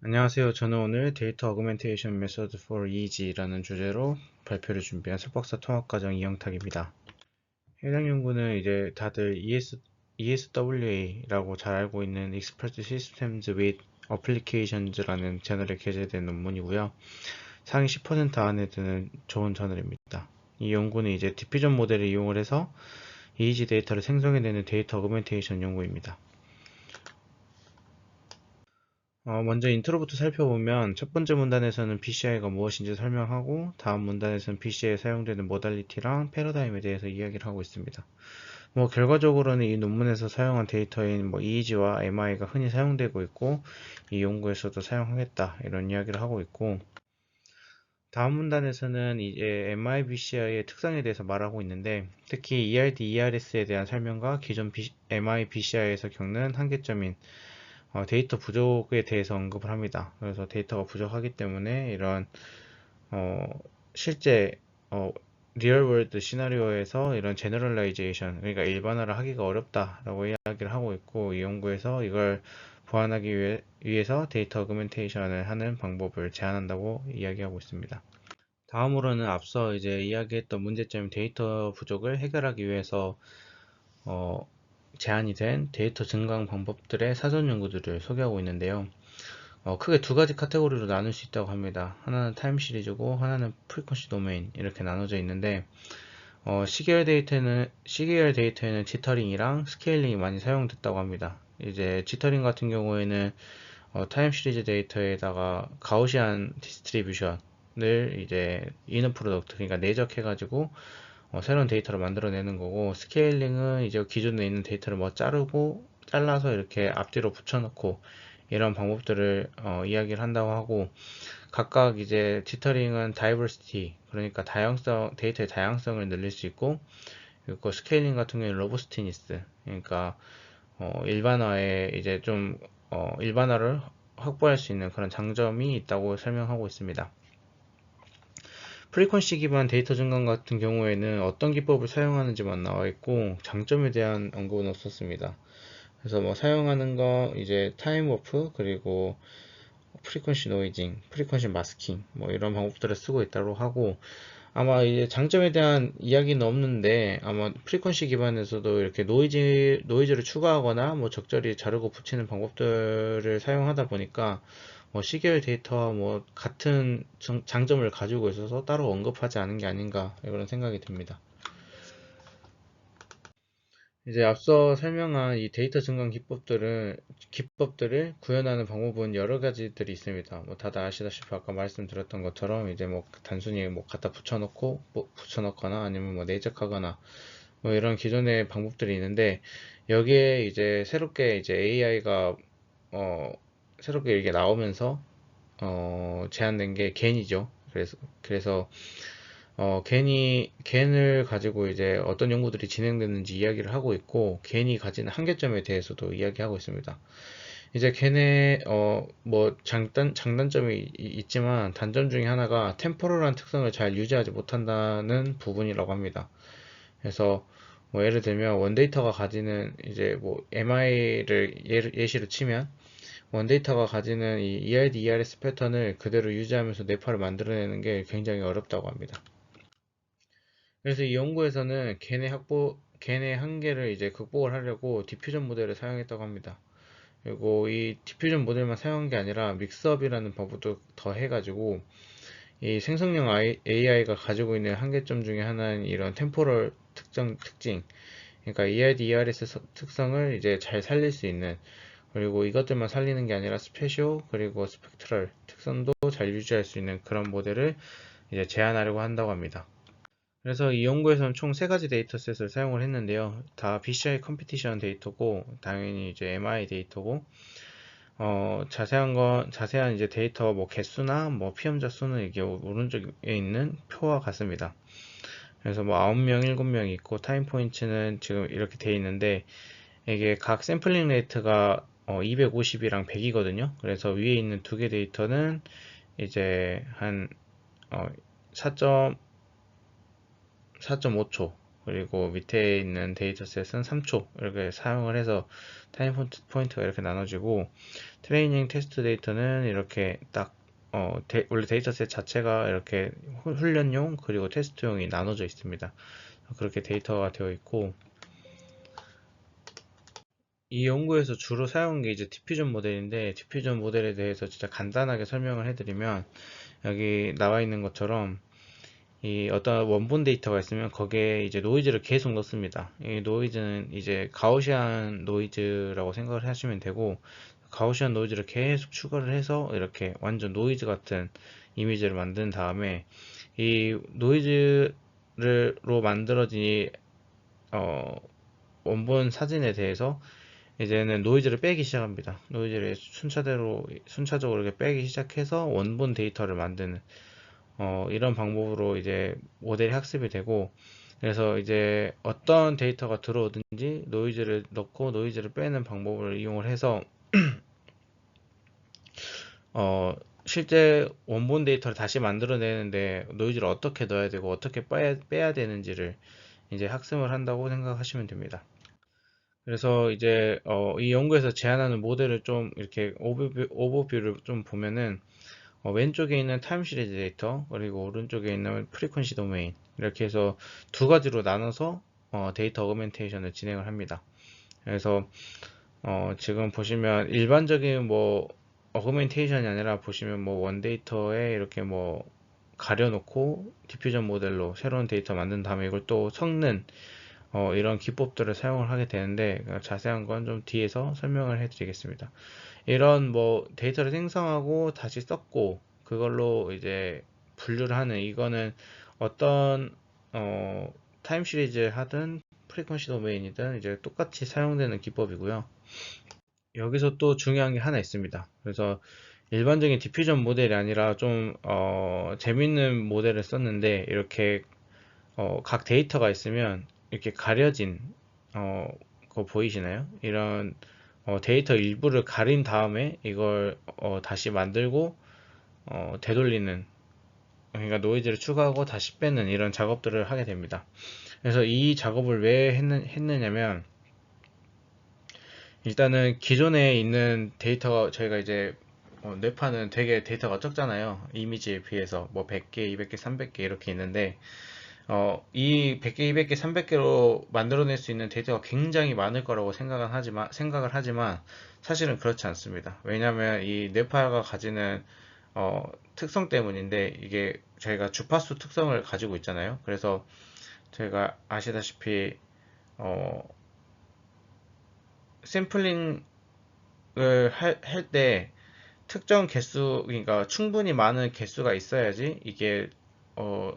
안녕하세요. 저는 오늘 데이터 어그멘테이션 메소드 for EEG라는 주제로 발표를 준비한 석박사 통합과정 이영탁입니다. 해당 연구는 이제 다들 ESWA라고 잘 알고 있는 Expert Systems with Applications라는 저널에 게재된 논문이고요. 상위 10% 안에 드는 좋은 저널입니다. 이 연구는 이제 디퓨전 모델을 이용을 해서 EEG 데이터를 생성해내는 데이터 어그멘테이션 연구입니다. 먼저 인트로부터 살펴보면 첫 번째 문단에서는 BCI가 무엇인지 설명하고 다음 문단에서는 BCI에 사용되는 모달리티랑 패러다임에 대해서 이야기를 하고 있습니다. 결과적으로는 이 논문에서 사용한 데이터인 EEG와 MI가 흔히 사용되고 있고 이 연구에서도 사용하겠다 이런 이야기를 하고 있고 다음 문단에서는 이제 MI BCI의 특성에 대해서 말하고 있는데 특히 ERD, ERS에 대한 설명과 기존 MI BCI에서 겪는 한계점인 데이터 부족에 대해서 언급을 합니다. 그래서 데이터가 부족하기 때문에 이런 어, 실제 리얼 월드 시나리오에서 이런 제너럴라이제이션 그러니까 일반화를 하기가 어렵다라고 이야기를 하고 있고 이 연구에서 이걸 보완하기 위해서 데이터 어그멘테이션을 하는 방법을 제안한다고 이야기하고 있습니다. 다음으로는 앞서 이제 이야기했던 문제점 데이터 부족을 해결하기 위해서 어, 제안이 된 데이터 증강 방법들의 사전 연구들을 소개하고 있는데요. 크게 두 가지 카테고리로 나눌 수 있다고 합니다. 하나는 타임 시리즈고 하나는 프리퀀시 도메인 이렇게 나눠져 있는데 시계열 데이터에는 지터링이랑 스케일링이 많이 사용됐다고 합니다. 이제 지터링 같은 경우에는 타임 시리즈 데이터에다가 가우시안 디스트리뷰션을 이제 이너 프로덕트 그러니까 내적해가지고 새로운 데이터를 만들어내는 거고 스케일링은 이제 기존에 있는 데이터를 자르고 잘라서 이렇게 앞뒤로 붙여넣고 이런 방법들을 이야기를 한다고 하고 각각 이제 지터링은 다이버시티 그러니까 데이터의 다양성을 늘릴 수 있고 그리고 스케일링 같은 경우는 로버스티니스 그러니까 일반화에 이제 좀 일반화를 확보할 수 있는 그런 장점이 있다고 설명하고 있습니다. 프리퀀시 기반 데이터 증강 같은 경우에는 어떤 기법을 사용하는지만 나와 있고 장점에 대한 언급은 없었습니다. 그래서 사용하는 거 이제 타임 워프 그리고 프리퀀시 노이징, 프리퀀시 마스킹 이런 방법들을 쓰고 있다고 하고 아마 이제 장점에 대한 이야기는 없는데 아마 프리퀀시 기반에서도 이렇게 노이즈를 추가하거나 적절히 자르고 붙이는 방법들을 사용하다 보니까 시계열 데이터와 같은 장점을 가지고 있어서 따로 언급하지 않은 게 아닌가 이런 생각이 듭니다. 이제 앞서 설명한 이 데이터 증강 기법들을 구현하는 방법은 여러 가지들이 있습니다. 다들 아시다시피 아까 말씀드렸던 것처럼 이제 단순히 갖다 붙여놓고 붙여넣거나 아니면 내적하거나 이런 기존의 방법들이 있는데 여기에 이제 새롭게 이제 AI가 새롭게 이게 나오면서 제한된 게 겐이죠. 그래서 겐을 가지고 이제 어떤 연구들이 진행됐는지 이야기를 하고 있고, 겐이 가지는 한계점에 대해서도 이야기하고 있습니다. 이제 겐의, 장단점이 있지만, 단점 중에 하나가 템포럴한 특성을 잘 유지하지 못한다는 부분이라고 합니다. 그래서, 예를 들면, 원데이터가 가지는 이제 MI를 예시로 치면, 원데이터가 가지는 이 ERD, ERS 패턴을 그대로 유지하면서 뇌파를 만들어내는 게 굉장히 어렵다고 합니다. 그래서 이 연구에서는 걔네 한계를 이제 극복을 하려고 디퓨전 모델을 사용했다고 합니다. 그리고 이 디퓨전 모델만 사용한 게 아니라 믹스업이라는 방법도 더 해가지고 이 생성형 AI가 가지고 있는 한계점 중에 하나인 이런 템포럴 특징, 그러니까 EID, ERS 특성을 이제 잘 살릴 수 있는 그리고 이것들만 살리는 게 아니라 스페쇼 그리고 스펙트럴 특성도 잘 유지할 수 있는 그런 모델을 이제 제안하려고 한다고 합니다. 그래서 이 연구에서는 총 세 가지 데이터셋을 사용을 했는데요. 다 BCI 컴피티션 데이터고, 당연히 이제 MI 데이터고, 자세한 이제 데이터 개수나 피험자 수는 이게 오른쪽에 있는 표와 같습니다. 그래서 9명, 7명 있고, 타임 포인트는 지금 이렇게 돼 있는데, 이게 각 샘플링 레이트가 250이랑 100이거든요. 그래서 위에 있는 두 개 데이터는 이제 한 4. 4.5초 그리고 밑에 있는 데이터셋은 3초 이렇게 사용을 해서 타임 포인트가 이렇게 나눠지고, 트레이닝 테스트 데이터는 이렇게 딱 원래 데이터셋 자체가 이렇게 훈련용 그리고 테스트용이 나눠져 있습니다. 그렇게 데이터가 되어 있고, 이 연구에서 주로 사용한 게 이제 디퓨전 모델인데, 디퓨전 모델에 대해서 진짜 간단하게 설명을 해드리면, 여기 나와 있는 것처럼 이 어떤 원본 데이터가 있으면 거기에 이제 노이즈를 계속 넣습니다. 이 노이즈는 이제 가우시안 노이즈라고 생각을 하시면 되고, 가우시안 노이즈를 계속 추가를 해서 이렇게 완전 노이즈 같은 이미지를 만든 다음에, 이 노이즈로 만들어진 어, 원본 사진에 대해서 이제는 노이즈를 빼기 시작합니다. 노이즈를 순차적으로 이렇게 빼기 시작해서 원본 데이터를 만드는 이런 방법으로 이제 모델이 학습이 되고, 그래서 이제 어떤 데이터가 들어오든지 노이즈를 넣고 노이즈를 빼는 방법을 이용을 해서 실제 원본 데이터를 다시 만들어내는데 노이즈를 어떻게 넣어야 되고 어떻게 빼야 되는지를 이제 학습을 한다고 생각하시면 됩니다. 그래서 이제 이 연구에서 제안하는 모델을 좀 이렇게 오버뷰를 좀 보면은, 왼쪽에 있는 타임 시리즈 데이터, 그리고 오른쪽에 있는 프리퀀시 도메인, 이렇게 해서 두 가지로 나눠서 데이터 어그멘테이션을 진행을 합니다. 그래서 지금 보시면 일반적인 뭐 어그멘테이션이 아니라, 보시면 뭐 원 데이터에 이렇게 뭐 가려놓고 디퓨전 모델로 새로운 데이터 만든 다음에 이걸 또 섞는 이런 기법들을 사용을 하게 되는데, 자세한 건 좀 뒤에서 설명을 해 드리겠습니다. 이런 뭐 데이터를 생성하고 다시 썼고 그걸로 이제 분류를 하는, 이거는 어떤 타임 시리즈 하든 프리퀀시 도메인이든 이제 똑같이 사용되는 기법이고요. 여기서 또 중요한 게 하나 있습니다. 그래서 일반적인 디퓨전 모델이 아니라 좀 재밌는 모델을 썼는데, 이렇게 각 데이터가 있으면 이렇게 가려진 거 보이시나요? 이런 데이터 일부를 가린 다음에 이걸 다시 만들고 되돌리는, 그러니까 노이즈를 추가하고 다시 빼는 이런 작업들을 하게 됩니다. 그래서 이 작업을 왜 했느냐면, 일단은 기존에 있는 데이터가, 저희가 이제 뇌파는 되게 데이터가 적잖아요. 이미지에 비해서 뭐 100개, 200개, 300개 이렇게 있는데, 이 100개, 200개, 300개로 만들어낼 수 있는 데이터가 굉장히 많을 거라고 생각을 하지만 사실은 그렇지 않습니다. 왜냐하면 이 뇌파가 가지는 특성 때문인데, 이게 저희가 주파수 특성을 가지고 있잖아요. 그래서 저희가 아시다시피 어, 샘플링을 할 때 특정 개수, 그러니까 충분히 많은 개수가 있어야지 이게 어,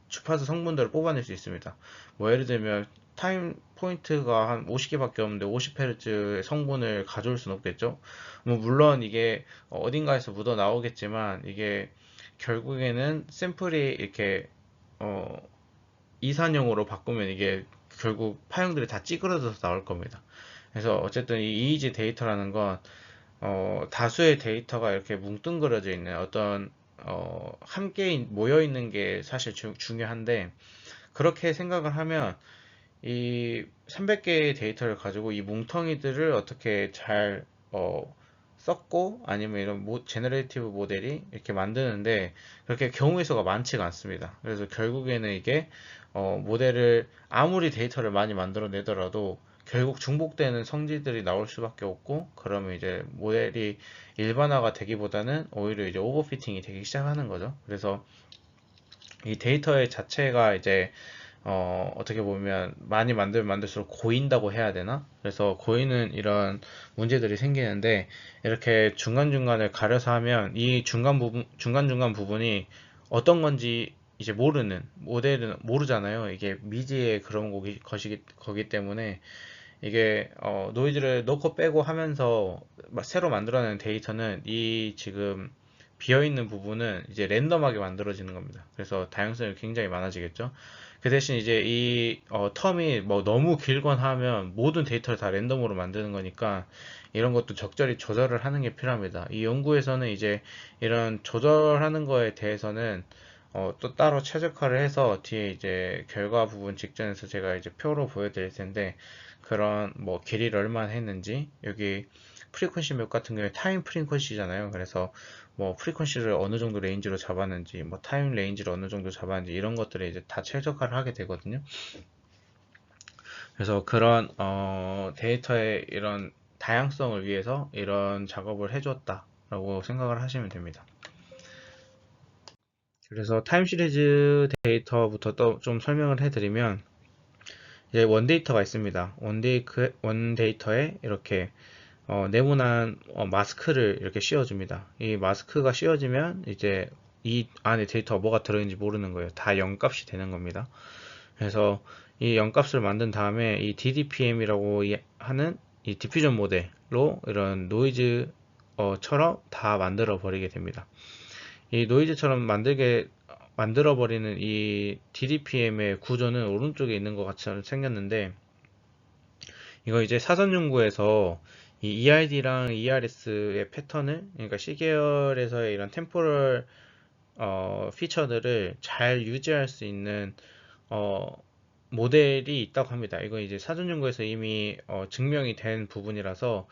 주파수 성분들을 뽑아낼 수 있습니다. 뭐 예를 들면 타임 포인트가 한 50개밖에 없는데 50Hz의 성분을 가져올 수는 없겠죠. 뭐 물론 이게 어딘가에서 묻어 나오겠지만, 이게 결국에는 샘플이 이렇게 어, 이산형으로 바꾸면 이게 결국 파형들이 다 찌그러져서 나올 겁니다. 그래서 어쨌든 이 이미지 데이터라는 건 다수의 데이터가 이렇게 뭉뚱그려져 있는 어떤 함께 모여 있는 게 사실 중요한데, 그렇게 생각을 하면 이 300개의 데이터를 가지고 이 뭉텅이들을 어떻게 잘 썼고, 아니면 이런 제너레이티브 모델이 이렇게 만드는데 그렇게 경우의 수가 많지가 않습니다. 그래서 결국에는 이게 모델을 아무리 데이터를 많이 만들어내더라도 결국 중복되는 성질들이 나올 수밖에 없고, 그러면 이제 모델이 일반화가 되기보다는 오히려 이제 오버피팅이 되기 시작하는 거죠. 그래서 이 데이터의 자체가 이제 어떻게 보면 많이 만들면 만들수록 고인다고 해야 되나? 그래서 고이는 이런 문제들이 생기는데, 이렇게 중간중간을 가려서 하면 이 중간중간 부분이 어떤 건지 이제 모르는, 모델은 모르잖아요. 이게 미지의 그런 거기 때문에 이게 노이즈를 넣고 빼고 하면서 새로 만들어내는 데이터는 이 지금 비어있는 부분은 이제 랜덤하게 만들어지는 겁니다. 그래서 다양성이 굉장히 많아지겠죠. 그 대신 이제 이 텀이 뭐 너무 길거나 하면 모든 데이터를 다 랜덤으로 만드는 거니까 이런 것도 적절히 조절을 하는 게 필요합니다. 이 연구에서는 이제 이런 조절하는 거에 대해서는 또 따로 최적화를 해서 뒤에 이제 결과 부분 직전에서 제가 이제 표로 보여드릴 텐데, 그런 뭐 길이를 얼마나 했는지, 여기 프리퀀시 맵 같은 경우에 타임 프리퀀시잖아요. 그래서 뭐 프리퀀시를 어느 정도 레인지로 잡았는지, 뭐 타임 레인지를 어느 정도 잡았는지, 이런 것들을 이제 다 최적화를 하게 되거든요. 그래서 그런 데이터의 이런 다양성을 위해서 이런 작업을 해줬다라고 생각을 하시면 됩니다. 그래서 타임 시리즈 데이터부터 또 좀 설명을 해드리면, 이제 원데이터가 있습니다. 원데이터에 이렇게 네모난 마스크를 이렇게 씌워줍니다. 이 마스크가 씌워지면 이제 이 안에 데이터가 뭐가 들어있는지 모르는 거예요. 다 0값이 되는 겁니다. 그래서 이 0값을 만든 다음에 이 DDPM이라고 하는 이 디퓨전 모델로 이런 노이즈처럼 다 만들어 버리게 됩니다. 이 노이즈처럼 만들어 버리는 이 DDPM의 구조는 오른쪽에 있는 것 같이 생겼는데, 이거 이제 사전 연구에서 이 EID랑 ERS의 패턴을, 그러니까 C계열에서의 이런 템포럴 피처들을 잘 유지할 수 있는 어, 모델이 있다고 합니다. 이거 이제 사전 연구에서 이미 증명이 된 부분이라서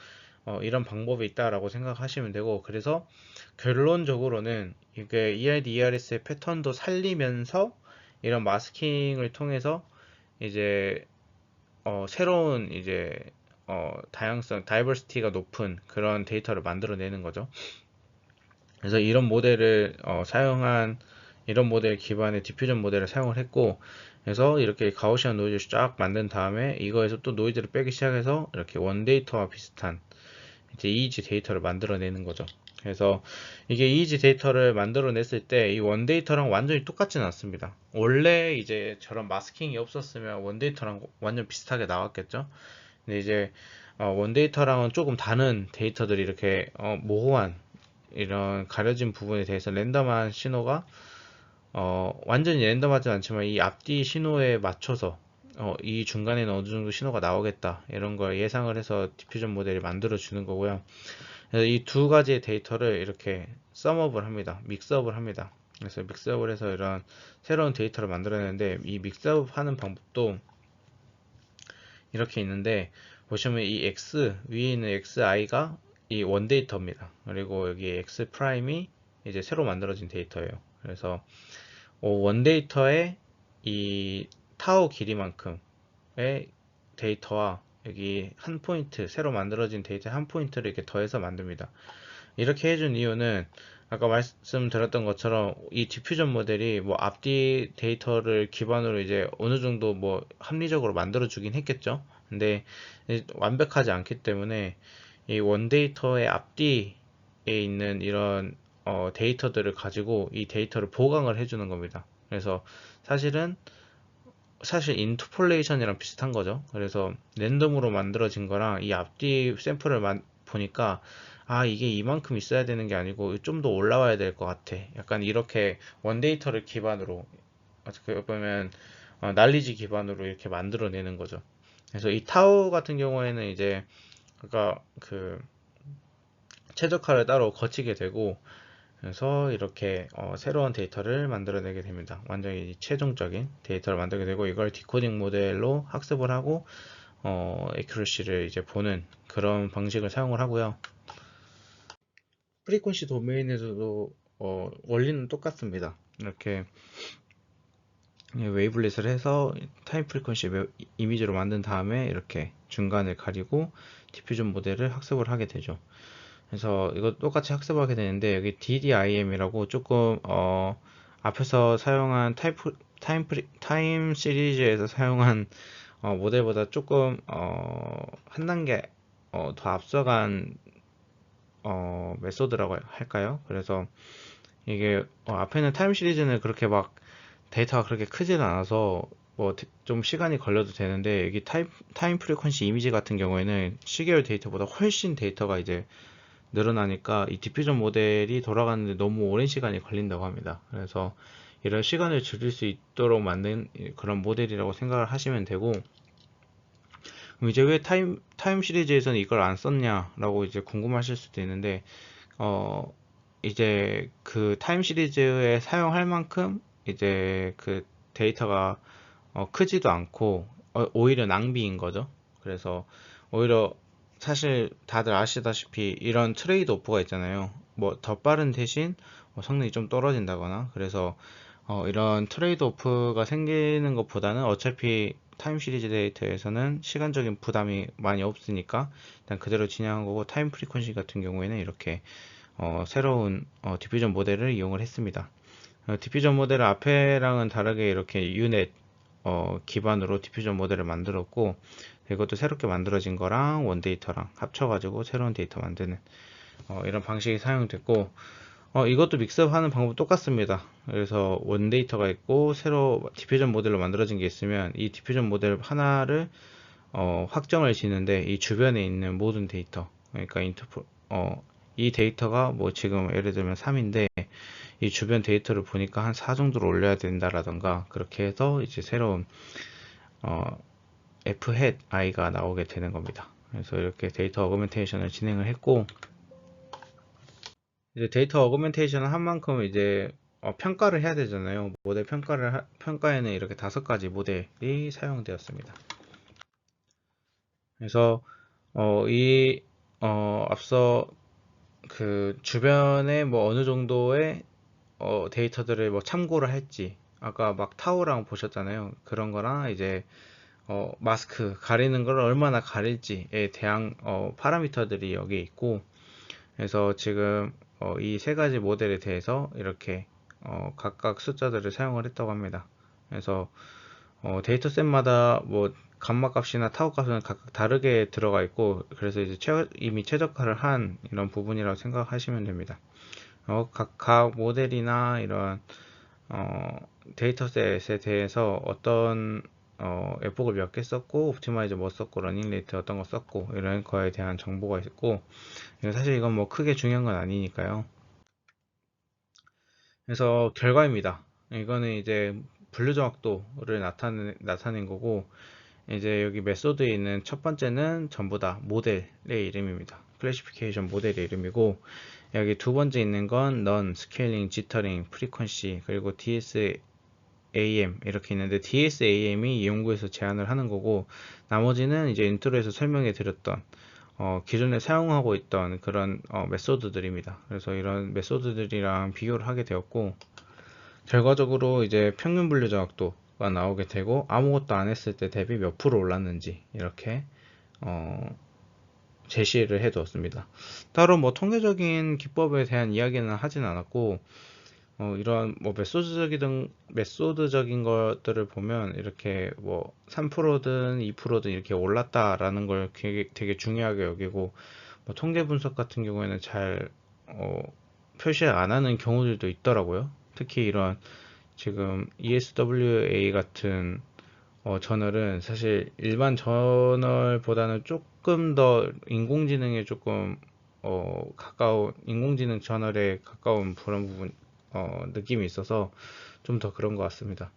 이런 방법이 있다라고 생각하시면 되고, 그래서 결론적으로는 이게 EID, ERS의 패턴도 살리면서 이런 마스킹을 통해서 이제 새로운 이제 다양성, 다이버시티가 높은 그런 데이터를 만들어내는 거죠. 그래서 이런 모델 기반의 디퓨전 모델을 사용을 했고, 그래서 이렇게 가우시안 노이즈를 쫙 만든 다음에 이거에서 또 노이즈를 빼기 시작해서 이렇게 원 데이터와 비슷한 이제 EEG 데이터를 만들어내는 거죠. 그래서 이게 EEG 데이터를 만들어냈을 때 이 원 데이터랑 완전히 똑같지는 않습니다. 원래 이제 저런 마스킹이 없었으면 원 데이터랑 완전 비슷하게 나왔겠죠. 근데 이제 원 데이터랑은 조금 다른 데이터들이 이렇게 모호한 이런 가려진 부분에 대해서 랜덤한 신호가 완전히 랜덤하진 않지만 이 앞뒤 신호에 맞춰서 이 중간에는 어느 정도 신호가 나오겠다 이런 걸 예상을 해서 디퓨전 모델이 만들어 주는 거고요. 그래서 이 두 가지의 데이터를 이렇게 썸업을 합니다. 믹스업을 합니다. 그래서 믹스업을 해서 이런 새로운 데이터를 만들어내는데, 이 믹스업 하는 방법도 이렇게 있는데, 보시면 이 X 위에 있는 XI가 이 원 데이터입니다. 그리고 여기 X 프라임이 이제 새로 만들어진 데이터예요. 그래서 원 데이터의 이 타우 길이만큼의 데이터와 여기 한 포인트, 새로 만들어진 데이터 한 포인트를 이렇게 더해서 만듭니다. 이렇게 해준 이유는 아까 말씀드렸던 것처럼 이 디퓨전 모델이 뭐 앞뒤 데이터를 기반으로 이제 어느 정도 뭐 합리적으로 만들어 주긴 했겠죠. 근데 완벽하지 않기 때문에 이 원 데이터의 앞뒤에 있는 이런 데이터들을 가지고 이 데이터를 보강을 해주는 겁니다. 그래서 사실 인터폴레이션이랑 비슷한 거죠. 그래서 랜덤으로 만들어진 거랑 이 앞뒤 샘플을 보니까 이게 이만큼 있어야 되는 게 아니고 좀 더 올라와야 될 것 같아. 약간 이렇게 원 데이터를 기반으로 어떻게 보면 날리지 기반으로 이렇게 만들어내는 거죠. 그래서 이 타우 같은 경우에는 이제 아까 그 최적화를 따로 거치게 되고, 그래서 이렇게 새로운 데이터를 만들어내게 됩니다. 완전히 최종적인 데이터를 만들게 되고, 이걸 디코딩 모델로 학습을 하고 에큐러시를 이제 보는 그런 방식을 사용을 하고요. 프리퀀시 도메인에서도 원리는 똑같습니다. 이렇게 웨이블렛을 해서 타임 프리퀀시 이미지로 만든 다음에 이렇게 중간을 가리고 디퓨전 모델을 학습을 하게 되죠. 그래서 이거 똑같이 학습하게 되는데, 여기 DDIM이라고 조금 앞에서 사용한 타임 시리즈에서 사용한 모델보다 조금 한 단계 더 앞서간 메소드라고 할까요? 그래서 이게 앞에는 타임 시리즈는 그렇게 막 데이터가 그렇게 크지는 않아서 뭐 좀 시간이 걸려도 되는데, 여기 타임 프리퀀시 이미지 같은 경우에는 시계열 데이터보다 훨씬 데이터가 이제 늘어나니까 이 디퓨전 모델이 돌아가는데 너무 오랜 시간이 걸린다고 합니다. 그래서 이런 시간을 줄일 수 있도록 만든 그런 모델이라고 생각을 하시면 되고, 그럼 이제 왜 타임 시리즈에서는 이걸 안 썼냐라고 이제 궁금하실 수도 있는데, 이제 그 타임 시리즈에 사용할 만큼 이제 그 데이터가 크지도 않고 오히려 낭비인 거죠. 그래서 오히려 사실 다들 아시다시피 이런 트레이드 오프가 있잖아요. 뭐 더 빠른 대신 성능이 좀 떨어진다거나. 그래서 이런 트레이드 오프가 생기는 것보다는 어차피 타임 시리즈 데이터에서는 시간적인 부담이 많이 없으니까 일단 그대로 진행한 거고, 타임 프리퀀시 같은 경우에는 이렇게 새로운 디퓨전 모델을 이용을 했습니다. 디퓨전 모델을 앞에랑은 다르게 이렇게 유넷 기반으로 디퓨전 모델을 만들었고, 이것도 새롭게 만들어진 거랑 원데이터랑 합쳐가지고 새로운 데이터 만드는 이런 방식이 사용됐고, 이것도 믹스업하는 방법 똑같습니다. 그래서 원데이터가 있고 새로 디퓨전 모델로 만들어진 게 있으면 이 디퓨전 모델 하나를 확정을 지는데, 이 주변에 있는 모든 데이터, 그러니까 이 데이터가 뭐 지금 예를 들면 3인데 이 주변 데이터를 보니까 한 4 정도로 올려야 된다라던가, 그렇게 해서 이제 새로운 f hat i가 나오게 되는 겁니다. 그래서 이렇게 데이터 어그멘테이션을 진행을 했고, 이제 데이터 어그멘테이션을 한 만큼 이제 평가를 해야 되잖아요. 모델 평가에는 이렇게 5가지 모델이 사용되었습니다. 그래서 앞서 그 주변에 뭐 어느 정도의 데이터들을 뭐 참고를 할지, 아까 막 타오랑 보셨잖아요. 그런 거랑 이제 마스크 가리는 걸 얼마나 가릴지에 대한 파라미터들이 여기에 있고, 그래서 지금 이 3가지 모델에 대해서 이렇게 각각 숫자들을 사용을 했다고 합니다. 그래서 데이터셋마다 뭐 감마 값이나 타워 값은 각각 다르게 들어가 있고, 그래서 이제 이미 최적화를 한 이런 부분이라고 생각하시면 됩니다. 각 모델이나 이런 데이터셋에 대해서 어떤 에폭을 몇 개 썼고, 옵티마이저 뭐 썼고, 러닝 레이트 어떤 거 썼고, 이런 거에 대한 정보가 있고, 사실 이건 뭐 크게 중요한 건 아니니까요. 그래서 결과입니다. 이거는 이제 분류 정확도를 나타낸 거고, 이제 여기 메소드에 있는 첫 번째는 전부 다 모델의 이름입니다. 클래시피케이션 모델의 이름이고, 여기 두 번째 있는 건 넌, 스케일링, 지터링, 프리퀀시, 그리고 DSAM 이렇게 있는데, DSAM이 이 연구에서 제안을 하는 거고, 나머지는 이제 인트로에서 설명해 드렸던 기존에 사용하고 있던 그런 메소드들입니다. 그래서 이런 메소드들이랑 비교를 하게 되었고, 결과적으로 이제 평균 분류 정확도가 나오게 되고, 아무것도 안 했을 때 대비 몇 프로 올랐는지 이렇게 어, 제시를 해 두었습니다. 따로 뭐 통계적인 기법에 대한 이야기는 하진 않았고, 이런 뭐 메소드적인 것들을 보면 이렇게 뭐 3%든 2%든 이렇게 올랐다라는 걸 되게 중요하게 여기고, 뭐 통계 분석 같은 경우에는 잘 표시 안 하는 경우들도 있더라고요. 특히 이런 지금 ESWA 같은 저널은 사실 일반 저널보다는 조금 더 인공지능에 조금 가까운, 인공지능 저널에 가까운 그런 부분 느낌이 있어서 좀 더 그런 것 같습니다.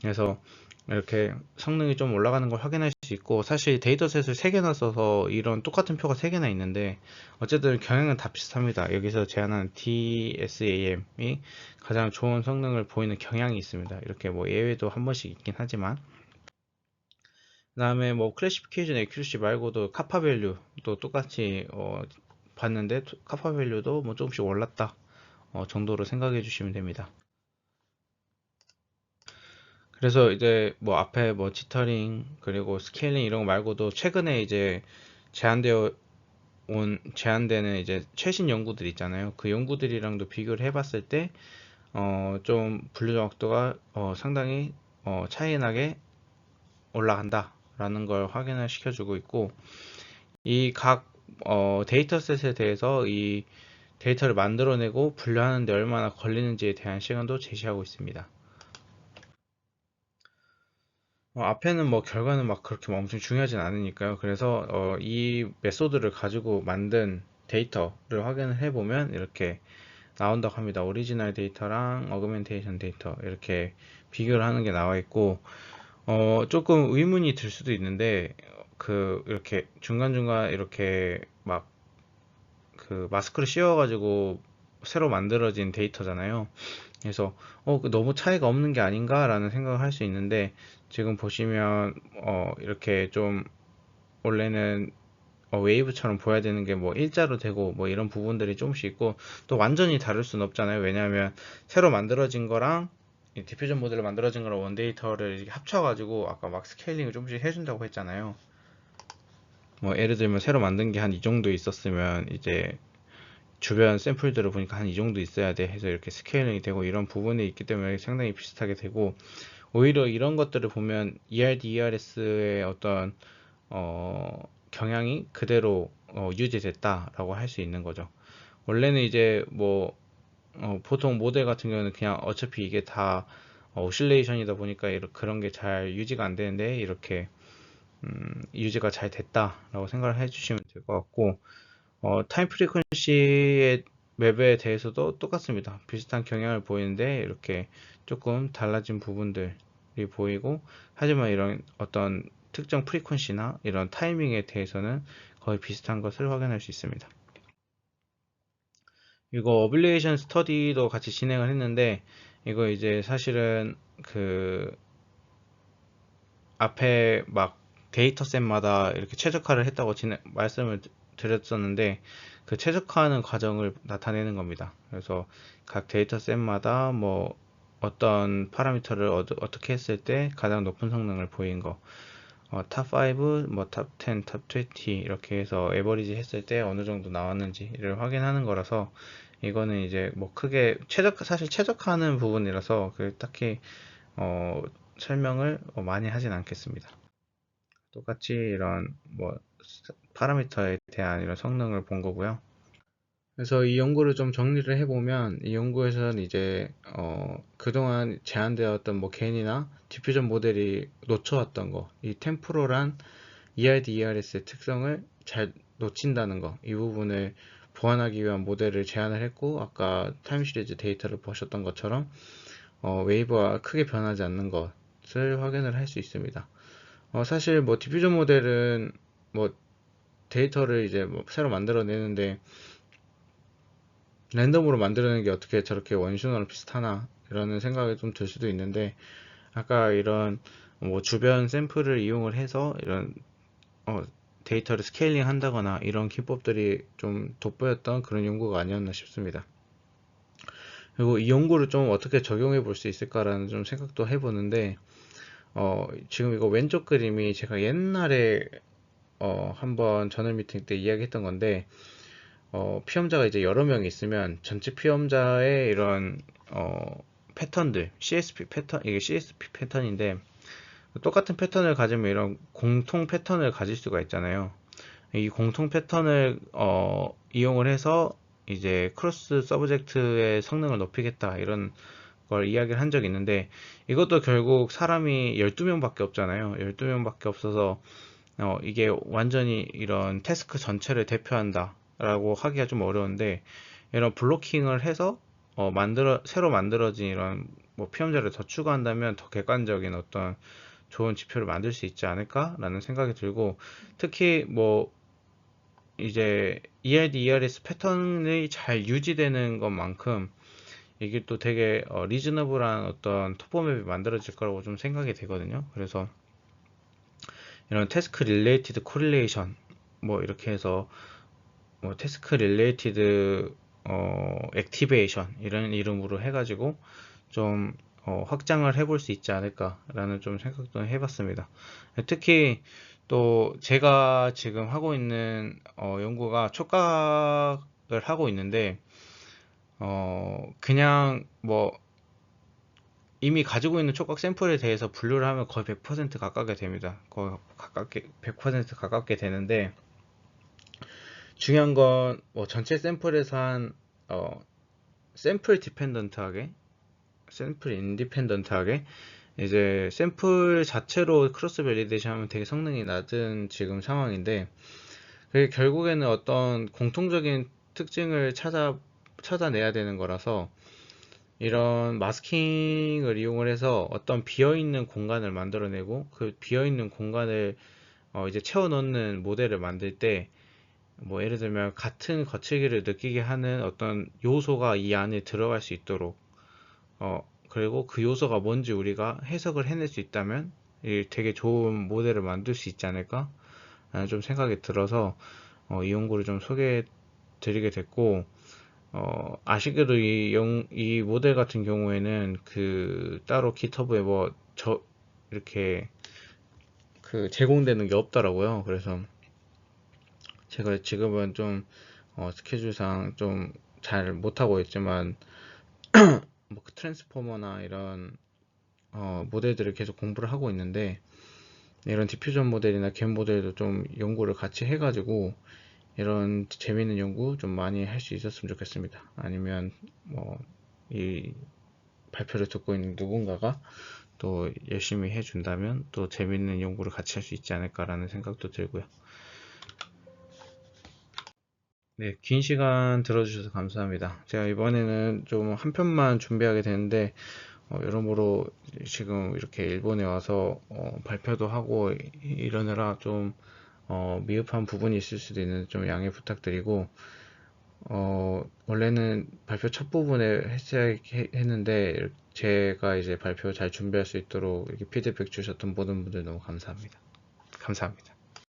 그래서 이렇게 성능이 좀 올라가는 걸 확인할 수 있고, 사실 데이터셋을 3개나 써서 이런 똑같은 표가 3개나 있는데 어쨌든 경향은 다 비슷합니다. 여기서 제안한 DSAM이 가장 좋은 성능을 보이는 경향이 있습니다. 이렇게 뭐 예외도 한 번씩 있긴 하지만, 그 다음에 뭐 클래시피케이션 애큐러시 말고도 카파 밸류도 똑같이 봤는데, 카파 밸류도 뭐 조금씩 올랐다 정도로 생각해 주시면 됩니다. 그래서 이제 뭐 앞에 뭐 지터링 그리고 스케일링 이런 거 말고도 최근에 이제 제한되는 이제 최신 연구들 있잖아요. 그 연구들이랑도 비교를 해봤을 때 좀 분류 정확도가 상당히 차이 나게 올라간다 라는 걸 확인을 시켜주고 있고, 이 각 데이터셋에 대해서 이 데이터를 만들어내고 분류하는 데 얼마나 걸리는지에 대한 시간도 제시하고 있습니다. 앞에는 뭐 결과는 막 그렇게 뭐 엄청 중요하진 않으니까요. 그래서 이 메소드를 가지고 만든 데이터를 확인을 해보면 이렇게 나온다고 합니다. 오리지널 데이터랑 어그멘테이션 데이터 이렇게 비교를 하는 게 나와 있고, 조금 의문이 들 수도 있는데, 그 이렇게 중간중간 이렇게 막 그 마스크를 씌워가지고 새로 만들어진 데이터잖아요. 그래서 너무 차이가 없는 게 아닌가 라는 생각을 할 수 있는데, 지금 보시면 이렇게 좀 원래는 웨이브처럼 보여야 되는 게 뭐 일자로 되고 뭐 이런 부분들이 조금씩 있고, 또 완전히 다를 수는 없잖아요. 왜냐하면 새로 만들어진 거랑 이 디퓨전 모델로 만들어진 거랑 원데이터를 이렇게 합쳐가지고 아까 막 스케일링을 조금씩 해준다고 했잖아요. 뭐 예를 들면 새로 만든 게 한 이 정도 있었으면 이제 주변 샘플들을 보니까 한 이 정도 있어야 돼 해서 이렇게 스케일링이 되고, 이런 부분이 있기 때문에 상당히 비슷하게 되고, 오히려 이런 것들을 보면 ERD, ERS의 어떤 경향이 그대로 유지됐다라고 할 수 있는 거죠. 원래는 이제 뭐 보통 모델 같은 경우는 그냥 어차피 이게 다 오실레이션이다 보니까 그런 게 잘 유지가 안 되는데, 이렇게 유지가 잘 됐다라고 생각을 해주시면 될 것 같고, 타임 프리퀀시의 맵에 대해서도 똑같습니다. 비슷한 경향을 보이는데 이렇게 조금 달라진 부분들이 보이고, 하지만 이런 어떤 특정 프리퀀시나 이런 타이밍에 대해서는 거의 비슷한 것을 확인할 수 있습니다. 이거 어빌리에이션 스터디도 같이 진행을 했는데, 이거 이제 사실은 그 앞에 막 데이터셋마다 이렇게 최적화를 했다고 말씀을 드렸었는데, 그 최적화하는 과정을 나타내는 겁니다. 그래서 각 데이터셋마다 뭐 어떤 파라미터를 어떻게 했을 때 가장 높은 성능을 보인 거, 탑 5, 뭐 탑 10, 탑 20 이렇게 해서 에버리지 했을 때 어느 정도 나왔는지를 확인하는 거라서, 이거는 이제 뭐 크게 사실 최적화하는 부분이라서 그 딱히 어, 설명을 많이 하진 않겠습니다. 똑같이 이런 뭐 파라미터에 대한 이런 성능을 본 거고요. 그래서 이 연구를 좀 정리를 해보면, 이 연구에서는 이제 그동안 제한되었던 뭐 개인이나 디퓨전 모델이 놓쳐왔던 거, 이 템포럴한 ERD, ERS의 특성을 잘 놓친다는 거, 이 부분을 보완하기 위한 모델을 제안을 했고, 아까 타임 시리즈 데이터를 보셨던 것처럼 웨이브와 크게 변하지 않는 것을 확인을 할 수 있습니다. 사실 뭐 디퓨전 모델은 뭐 데이터를 이제 뭐 새로 만들어내는데, 랜덤으로 만들어내는 게 어떻게 저렇게 원시너랑 비슷하나 이라는 생각이 좀 들 수도 있는데, 아까 이런 뭐 주변 샘플을 이용을 해서 이런 어, 데이터를 스케일링 한다거나 이런 기법들이 좀 돋보였던 그런 연구가 아니었나 싶습니다. 그리고 이 연구를 좀 어떻게 적용해 볼 수 있을까라는 좀 생각도 해보는데, 지금 이거 왼쪽 그림이 제가 옛날에 한번 저널 미팅 때 이야기했던 건데, 피험자가 이제 여러 명이 있으면 전체 피험자의 이런 패턴들, CSP 패턴, 이게 CSP 패턴인데, 똑같은 패턴을 가지면 이런 공통 패턴을 가질 수가 있잖아요. 이 공통 패턴을 이용을 해서 이제 크로스 서브젝트의 성능을 높이겠다 이런 걸 이야기를 한 적이 있는데, 이것도 결국 사람이 12명밖에 없잖아요. 12명밖에 없어서 이게 완전히 이런 태스크 전체를 대표한다 라고 하기가 좀 어려운데, 이런 블로킹을 해서 새로 만들어진 이런 뭐 피험자를 더 추가한다면 더 객관적인 어떤 좋은 지표를 만들 수 있지 않을까 라는 생각이 들고, 특히 뭐 이제 ERD, ERS 패턴이 잘 유지되는 것만큼 이게 또 되게 리즈너블한 어떤 토포맵이 만들어질 거라고 좀 생각이 되거든요. 그래서 이런 태스크 릴레이티드 코릴레이션 뭐 이렇게 해서 뭐 태스크 릴레이티드 액티베이션 이런 이름으로 해가지고 좀 확장을 해볼 수 있지 않을까라는 좀 생각도 해봤습니다. 특히 또 제가 지금 하고 있는 연구가 촉각을 하고 있는데, 그냥 뭐 이미 가지고 있는 촉각 샘플에 대해서 분류를 하면 거의 100% 가깝게 됩니다. 거의 가깝게 100% 가깝게 되는데, 중요한 건 뭐 전체 샘플에서 한 샘플 디펜던트하게, 샘플 인디펜던트하게 이제 샘플 자체로 크로스 밸리데이션 하면 되게 성능이 낮은 지금 상황인데, 그게 결국에는 어떤 공통적인 특징을 찾아내야 되는 거라서, 이런 마스킹을 이용을 해서 어떤 비어있는 공간을 만들어내고, 그 비어있는 공간을 이제 채워 넣는 모델을 만들 때 뭐 예를 들면 같은 거칠기를 느끼게 하는 어떤 요소가 이 안에 들어갈 수 있도록 그리고 그 요소가 뭔지 우리가 해석을 해낼 수 있다면 이 되게 좋은 모델을 만들 수 있지 않을까 라는 좀 생각이 들어서 이 연구를 좀 소개해 드리게 됐고, 아쉽게도 이 모델 같은 경우에는 그 따로 GitHub에 이렇게 그 제공되는 게 없더라고요. 그래서 제가 지금은 좀 스케줄상 좀 잘 못하고 있지만 뭐그 트랜스포머나 이런 모델들을 계속 공부를 하고 있는데, 이런 디퓨전 모델이나 겐 모델도 좀 연구를 같이 해가지고 이런 재미있는 연구 좀 많이 할 수 있었으면 좋겠습니다. 아니면 뭐 이 발표를 듣고 있는 누군가가 또 열심히 해준다면 또 재미있는 연구를 같이 할 수 있지 않을까라는 생각도 들고요. 네, 긴 시간 들어주셔서 감사합니다. 제가 이번에는 좀 한 편만 준비하게 되는데 여러모로 지금 이렇게 일본에 와서 발표도 하고 이러느라 좀 미흡한 부분이 있을 수도 있는데 좀 양해 부탁드리고, 원래는 발표 첫 부분에 했어야 했는데 제가 이제 발표 잘 준비할 수 있도록 이렇게 피드백 주셨던 모든 분들 너무 감사합니다. 감사합니다.